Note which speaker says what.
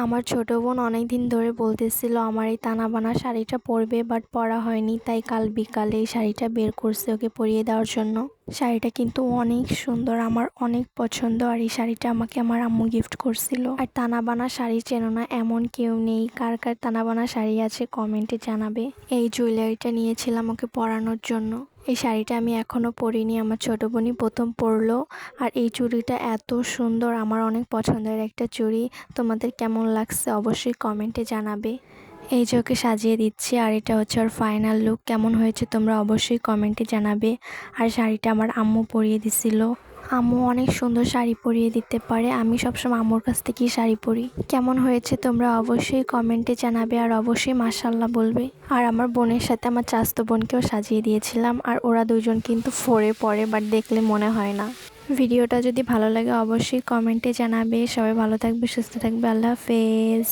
Speaker 1: আমার ছোট বোন অনেক দিন ধরে বলতেছিল আমার এই তানা বানা শাড়িটা পরবে, বাট পরা হয়নি। তাই কাল বিকালে এই শাড়িটা বের করছে ওকে পরিয়ে দেওয়ার জন্য। শাড়িটা কিন্তু অনেক সুন্দর, আমার অনেক পছন্দ। আর এই শাড়িটা আমাকে আমার আম্মু গিফট করছিল। আর তানা বানা শাড়ি চেনো না এমন কেউ নেই। কার কার তানা বানা শাড়ি আছে কমেন্টে জানাবে। এই জুয়েলারিটা নিয়েছিলাম ওকে পরানোর জন্য। এই শাড়িটা আমি এখনও পরিনি, আমার ছোট বোনই প্রথম পরলো। আর এই চুড়িটা এত সুন্দর, আমার অনেক পছন্দের একটা চুড়ি। তোমাদের কেমন লাগছে অবশ্যই কমেন্টে জানাবে। এই যে ওকে সাজিয়ে দিচ্ছি, আর এটা হচ্ছে ওর ফাইনাল লুক। কেমন হয়েছে তোমরা অবশ্যই কমেন্টে জানাবে। আর শাড়িটা আমার আম্মু পরিয়ে দিছিল। আম্মু অনেক সুন্দর শাড়ি পরিয়ে দিতে পারে, আমি সবসময় আম্মুর কাছ থেকেই শাড়ি পরি। কেমন হয়েছে তোমরা অবশ্যই কমেন্টে জানাবে, আর অবশ্যই মাশাআল্লাহ বলবে। আর আমার বোনের সাথে আমার চাচাতো বোনকেও সাজিয়ে দিয়েছিলাম, আর ওরা দুজন কিন্তু 4-এ পড়ে, বাট দেখলে মনে হয় না। ভিডিওটা যদি ভালো লাগে অবশ্যই কমেন্টে জানাবে। সবাই ভালো থাকবে, সুস্থ থাকবে। আল্লাহ হাফেজ।